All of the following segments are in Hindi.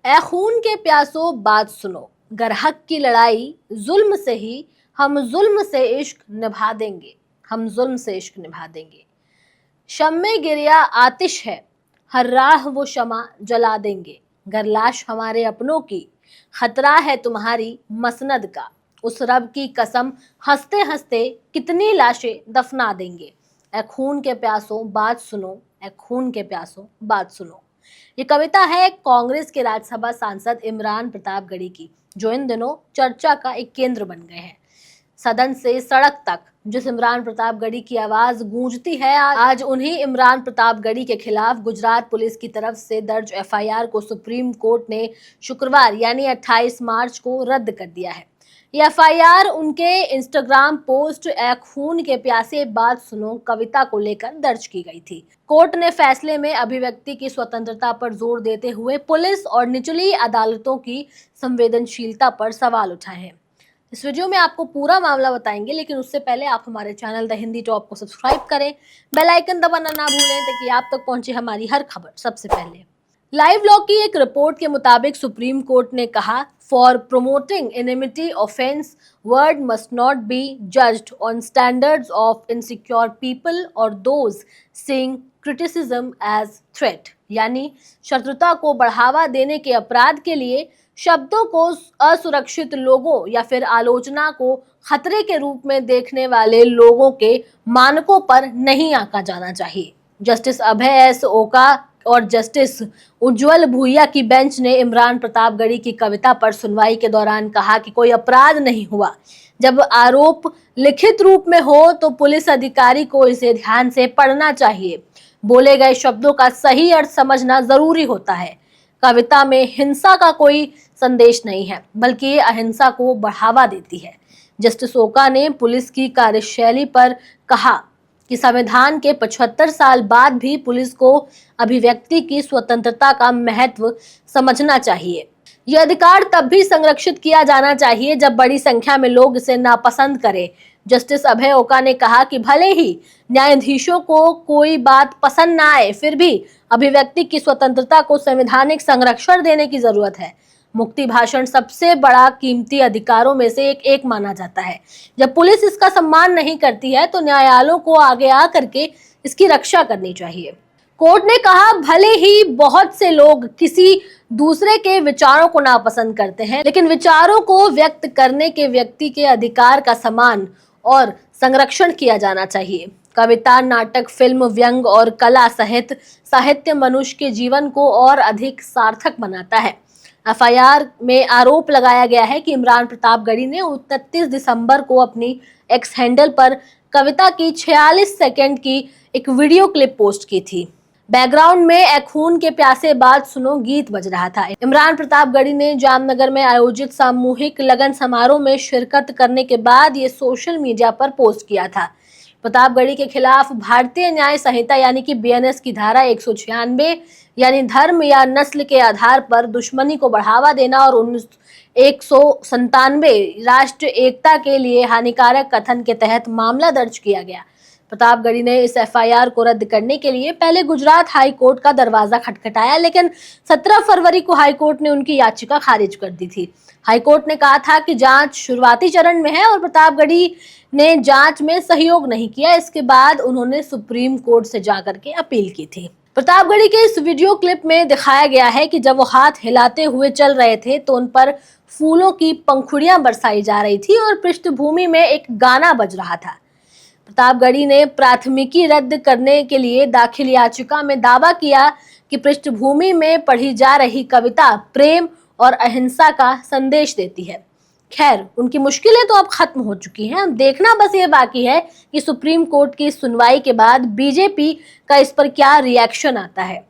ए खून के प्यासो बात सुनो, गर हक की लड़ाई जुल्म से ही, हम जुल्म से इश्क निभा देंगे, हम जुल्म से इश्क निभा देंगे। शम्मे गिरिया आतिश है, हर राह वो शमा जला देंगे। गर लाश हमारे अपनों की, खतरा है तुम्हारी मसनद का। उस रब की कसम, हंसते हंसते कितनी लाशें दफना देंगे। ए खून के प्यासों बात सुनो, ए खून के प्यासों बात सुनो। ये कविता है कांग्रेस के राज्यसभा सांसद इमरान प्रतापगढ़ी की, जो इन दिनों चर्चा का एक केंद्र बन गए हैं। सदन से सड़क तक जिस इमरान प्रतापगढ़ी की आवाज गूंजती है, आज उन्हीं इमरान प्रतापगढ़ी के खिलाफ गुजरात पुलिस की तरफ से दर्ज एफआईआर को सुप्रीम कोर्ट ने शुक्रवार यानी 28 मार्च को रद्द कर दिया है। ये एफआईआर उनके इंस्टाग्राम पोस्ट ए खून के प्यासे बात सुनो कविता को लेकर दर्ज की गई थी। कोर्ट ने फैसले में अभिव्यक्ति की स्वतंत्रता पर जोर देते हुए पुलिस और निचली अदालतों की संवेदनशीलता पर सवाल उठाए हैं। इस वीडियो में आपको पूरा मामला बताएंगे, लेकिन उससे पहले आप हमारे चैनल द हिंदी टॉप को सब्सक्राइब करें, बेल आइकन दबाना ना भूलें ताकि आप तक पहुंचे हमारी हर खबर सबसे पहले। लाइव लॉ की एक रिपोर्ट के मुताबिक सुप्रीम कोर्ट ने कहा, for promoting enmity offence word must not be judged on standards of insecure people और those seeing criticism as threat, यानी शत्रुता को बढ़ावा देने के अपराध के लिए शब्दों को असुरक्षित लोगों या फिर आलोचना को खतरे के रूप में देखने वाले लोगों के मानकों पर नहीं आंका जाना चाहिए। जस्टिस अभय एस ओका और जस्टिस उज्जवल भूइया की बेंच ने इमरान प्रतापगढ़ी की कविता पर सुनवाई के दौरान कहा कि कोई अपराध नहीं हुआ। जब आरोप लिखित रूप में हो तो पुलिस अधिकारी को इसे ध्यान से पढ़ना चाहिए। बोले गए शब्दों का सही अर्थ समझना जरूरी होता है। कविता में हिंसा का कोई संदेश नहीं है, बल्कि ये अहिंसा को बढ़ावा देती है। जस्टिस ओका ने पुलिस की कार्यशैली पर कहा कि संविधान के 75 साल बाद भी पुलिस को अभिव्यक्ति की स्वतंत्रता का महत्व समझना चाहिए। यह अधिकार तब भी संरक्षित किया जाना चाहिए जब बड़ी संख्या में लोग इसे नापसंद करें। जस्टिस अभय ओका ने कहा कि भले ही न्यायाधीशों को कोई बात पसंद ना आए, फिर भी अभिव्यक्ति की स्वतंत्रता को संवैधानिक संरक्षण देने की जरूरत है। मुक्ति भाषण सबसे बड़ा कीमती अधिकारों में से एक माना जाता है। जब पुलिस इसका सम्मान नहीं करती है तो न्यायालयों को आगे आकर के इसकी रक्षा करनी चाहिए। कोर्ट ने कहा, भले ही बहुत से लोग किसी दूसरे के विचारों को नापसंद करते हैं, लेकिन विचारों को व्यक्त करने के व्यक्ति के अधिकार का सम्मान और संरक्षण किया जाना चाहिए। कविता, नाटक, फिल्म, व्यंग और कला सहित साहित्य मनुष्य के जीवन को और अधिक सार्थक बनाता है। एफआईआर में आरोप लगाया गया है कि इमरान प्रतापगढ़ी ने 29 दिसंबर को अपनी एक्स हैंडल पर कविता की 46 सेकंड की एक वीडियो क्लिप पोस्ट की थी। बैकग्राउंड में ए खून के प्यासे बात सुनो गीत बज रहा था। इमरान प्रतापगढ़ी ने जामनगर में आयोजित सामूहिक लगन समारोह में शिरकत करने के बाद ये सोशल मीडिया पर पोस्ट किया था। प्रतापगढ़ी के खिलाफ भारतीय न्याय संहिता यानी कि बीएनएस की धारा 196 यानी धर्म या नस्ल के आधार पर दुश्मनी को बढ़ावा देना और 197 राष्ट्र एकता के लिए हानिकारक कथन के तहत मामला दर्ज किया गया। प्रतापगढ़ी ने इस एफआईआर को रद्द करने के लिए पहले गुजरात हाई कोर्ट का दरवाजा खटखटाया, लेकिन 17 फरवरी को हाई कोर्ट ने उनकी याचिका खारिज कर दी थी। हाई कोर्ट ने कहा था कि जांच शुरुआती चरण में है और प्रतापगढ़ी ने जांच में सहयोग नहीं किया। इसके बाद उन्होंने सुप्रीम कोर्ट से जाकर के अपील की थी। प्रतापगढ़ी के इस वीडियो क्लिप में दिखाया गया है कि जब वो हाथ हिलाते हुए चल रहे थे तो उन पर फूलों की पंखुड़ियां बरसाई जा रही थी और पृष्ठभूमि में एक गाना बज रहा था। प्रतापगढ़ी ने प्राथमिकी रद्द करने के लिए दाखिल याचिका में दावा किया कि पृष्ठभूमि में पढ़ी जा रही कविता प्रेम और अहिंसा का संदेश देती है। खैर, उनकी मुश्किलें तो अब खत्म हो चुकी हैं। अब देखना बस ये बाकी है कि सुप्रीम कोर्ट की सुनवाई के बाद बीजेपी का इस पर क्या रिएक्शन आता है।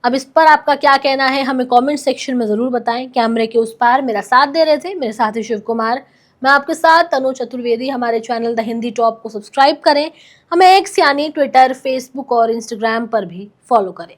अब इस पर आपका क्या कहना है हमें कमेंट सेक्शन में जरूर बताएं। कैमरे के उस पार मेरा साथ दे रहे थे मेरे साथी शिव कुमार, मैं आपके साथ तनु चतुर्वेदी। हमारे चैनल द हिंदी टॉप को सब्सक्राइब करें, हमें एक्स यानी ट्विटर, फेसबुक और इंस्टाग्राम पर भी फॉलो करें।